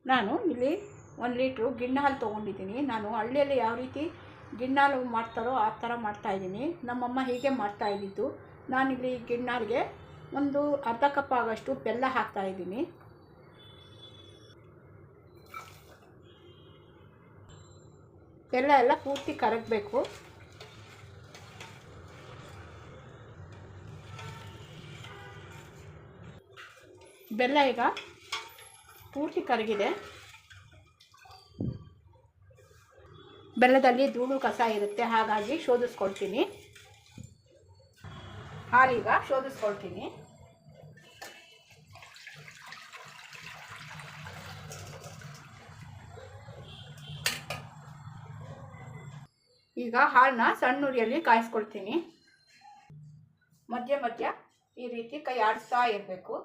ನಾನು ಇಲ್ಲಿ 1 ಲೀಟ್ರು ಗಿಣ್ಣು ಹಾಲು ತೊಗೊಂಡಿದ್ದೀನಿ. ನಾನು ಹಳ್ಳಿಯಲ್ಲಿ ಯಾವ ರೀತಿ ಗಿಣ್ಣು ಹಾಲು ಮಾಡ್ತಾರೋ ಆ ಥರ ಮಾಡ್ತಾಯಿದ್ದೀನಿ. ನಮ್ಮಮ್ಮ ಹೀಗೆ ಮಾಡ್ತಾಯಿದ್ದಿದ್ದು. ನಾನಿಲ್ಲಿ ಗಿಣ್ಣು ಹಾಲಿಗೆ ಒಂದು ಅರ್ಧ ಕಪ್ ಆಗೋಷ್ಟು ಬೆಲ್ಲ ಹಾಕ್ತಾಯಿದ್ದೀನಿ. ಬೆಲ್ಲ ಎಲ್ಲ ಪೂರ್ತಿ ಕರಗಬೇಕು. ಬೆಲ್ಲ ಈಗ ಪೂರ್ತಿ ಕರಗಿದೆ. ಬೆಲ್ಲದಲ್ಲಿ ಧೂಳು ಕಸ ಇರುತ್ತೆ, ಹಾಗಾಗಿ ಶೋಧಿಸ್ಕೊಳ್ತೀನಿ. ಹಾಲೀಗ ಶೋಧಿಸ್ಕೊಳ್ತೀನಿ. ಈಗ ಹಾಲನ್ನ ಸಣ್ಣ ಉರಿಯಲ್ಲಿ ಕಾಯಿಸ್ಕೊಳ್ತೀನಿ. ಮಧ್ಯ ಮಧ್ಯ ಈ ರೀತಿ ಕೈ ಆಡಿಸ್ತಾ ಇರಬೇಕು.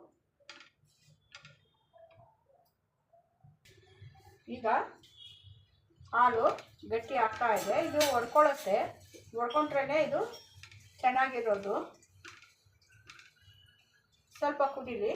ಈಗ ಹಾಲು ಗಟ್ಟಿ ಆಗ್ತಾ ಇದೆ. ಇದು ಒಡ್ಕೊಳ್ಳುತ್ತೆ, ಒಡ್ಕೊಂಡ್ರೇ ಇದು ಚೆನ್ನಾಗಿರೋದು. ಸ್ವಲ್ಪ ಕುದೀಲಿ.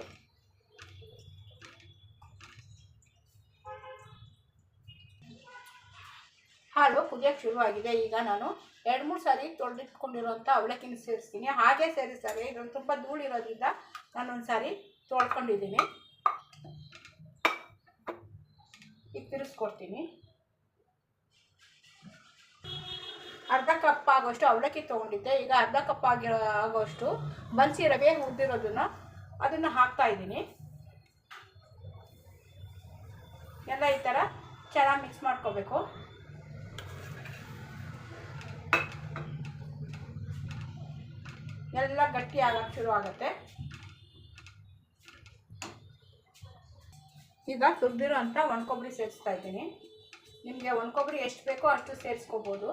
ಹಾಲು ಕುದಿಯೋಕ್ಕೆ ಶುರುವಾಗಿದೆ. ಈಗ ನಾನು 2-3 ಸಾರಿ ತೊಳೆದಿಟ್ಕೊಂಡಿರೋಂಥ ಅವಲಕ್ಕಿನ ಸೇರಿಸ್ತೀನಿ. ಹಾಗೆ ಸೇರಿಸ್ತಾರೆ, ಇದರಲ್ಲಿ ತುಂಬ ಧೂಳಿರೋದ್ರಿಂದ ನಾನೊಂದು ಸಾರಿ ತೊಳ್ಕೊಂಡಿದ್ದೀನಿ. ಈಗ ತಿರ್ಸ್ಕೊಡ್ತೀನಿ. ಅರ್ಧ ಕಪ್ ಆಗೋಷ್ಟು ಅವಲಕ್ಕಿ ತೊಗೊಂಡಿದ್ದೆ. ಈಗ ಅರ್ಧ ಕಪ್ ಆಗೋಷ್ಟು ಬನ್ಸಿ ರವೆ ಹುರಿದಿರೋದನ್ನು ಅದನ್ನು ಹಾಕ್ತಾಯಿದ್ದೀನಿ. ಎಲ್ಲ ಈ ಥರ ಚೆನ್ನಾಗಿ ಮಿಕ್ಸ್ ಮಾಡ್ಕೋಬೇಕು. ಎಲ್ಲ ಗಟ್ಟಿ ಆಗೋಕ್ಕೆ ಶುರು ಆಗುತ್ತೆ. ಈಗ ತುರಿದಿರೋ ಅಂಥ ಒಣಕೊಬ್ಬರಿ ಸೇರಿಸ್ತಾ ಇದ್ದೀನಿ. ನಿಮಗೆ ಒಣಕೊಬ್ಬರಿ ಎಷ್ಟು ಬೇಕೋ ಅಷ್ಟು ಸೇರಿಸ್ಕೋಬೋದು.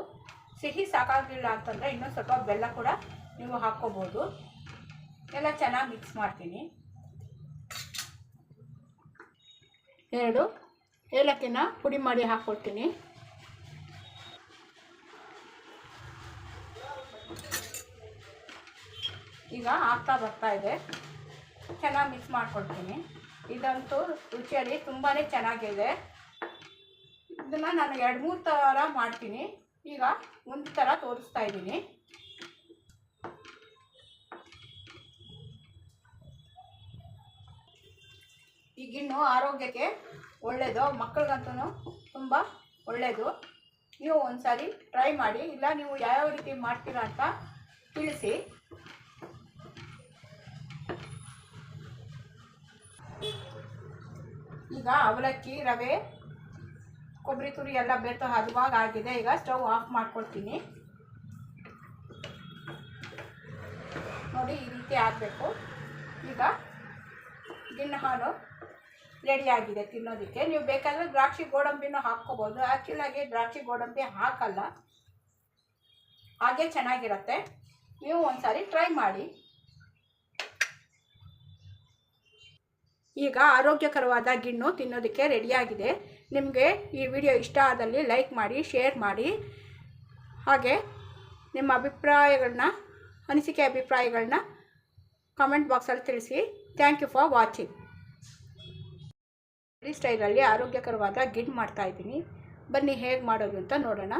ಸಿಹಿ ಸಾಕಾಗಲಿಲ್ಲ ಅಂತಂದರೆ ಇನ್ನೂ ಸ್ವಲ್ಪ ಬೆಲ್ಲ ಕೂಡ ನೀವು ಹಾಕ್ಕೋಬೋದು. ಎಲ್ಲ ಚೆನ್ನಾಗಿ ಮಿಕ್ಸ್ ಮಾಡ್ತೀನಿ. 2 ಏಲಕ್ಕಿನ ಪುಡಿ ಮಾಡಿ ಹಾಕ್ಕೊಳ್ತೀನಿ. ಈಗ ಆಗ್ತಾ ಬರ್ತಾ ಇದೆ. ಚೆನ್ನಾಗಿ ಮಿಕ್ಸ್ ಮಾಡ್ಕೊಳ್ತೀನಿ. ಇದಂತೂ ರುಚಿಯಲ್ಲಿ ತುಂಬಾ ಚೆನ್ನಾಗಿದೆ. ಇದನ್ನು ನಾನು 2-3 ಥರ ಮಾಡ್ತೀನಿ. ಈಗ ಒಂದು ಥರ ತೋರಿಸ್ತಾ ಇದ್ದೀನಿ. ಈ ಗಿಣ್ಣು ಆರೋಗ್ಯಕ್ಕೆ ಒಳ್ಳೆಯದು, ಮಕ್ಕಳಿಗಂತೂ ತುಂಬ ಒಳ್ಳೆಯದು. ನೀವು ಒಂದು ಸಾರಿ ಟ್ರೈ ಮಾಡಿ. ಇಲ್ಲ ನೀವು ಯಾವ್ಯಾವ ರೀತಿ ಮಾಡ್ತೀರಾ ಅಂತ ತಿಳಿಸಿ. ಈಗ ಅವಲಕ್ಕಿ, ರವೆ, ಕೊಬ್ಬರಿ ತುರಿ ಎಲ್ಲ ಬೇತು ಹದವಾಗಿ ಆಗಿದೆ. ಈಗ ಸ್ಟವ್ ಆಫ್ ಮಾಡ್ಕೊಳ್ತೀನಿ. ನೋಡಿ, ಈ ರೀತಿ ಆಗಬೇಕು. ಈಗ ಗಿಣ್ಣು ಹಾಲು ರೆಡಿಯಾಗಿದೆ ತಿನ್ನೋದಕ್ಕೆ. ನೀವು ಬೇಕಾದರೆ ದ್ರಾಕ್ಷಿ ಗೋಡಂಬಿನೂ ಹಾಕ್ಕೋಬೋದು. ಆ್ಯಕ್ಚುಲಾಗಿ ದ್ರಾಕ್ಷಿ ಗೋಡಂಬಿ ಹಾಕಲ್ಲ, ಹಾಗೆ ಚೆನ್ನಾಗಿರುತ್ತೆ. ನೀವು ಒಂದು ಸಾರಿ ಟ್ರೈ ಮಾಡಿ. ಈಗ ಆರೋಗ್ಯಕರವಾದ ಗಿಣ್ಣು ತಿನ್ನೋದಕ್ಕೆ ರೆಡಿಯಾಗಿದೆ. ನಿಮಗೆ ಈ ವಿಡಿಯೋ ಇಷ್ಟ ಆದಲ್ಲಿ ಲೈಕ್ ಮಾಡಿ, ಶೇರ್ ಮಾಡಿ. ಹಾಗೆ ನಿಮ್ಮ ಅನಿಸಿಕೆ ಅಭಿಪ್ರಾಯಗಳನ್ನ ಕಾಮೆಂಟ್ ಬಾಕ್ಸಲ್ಲಿ ತಿಳಿಸಿ. Thank you for watching. ಈ ಸ್ಟೈಲಲ್ಲಿ ಆರೋಗ್ಯಕರವಾದ ಗಿಣ್ಣು ಮಾಡ್ತಾಯಿದ್ದೀನಿ. ಬನ್ನಿ ಹೇಗೆ ಮಾಡೋದು ಅಂತ ನೋಡೋಣ.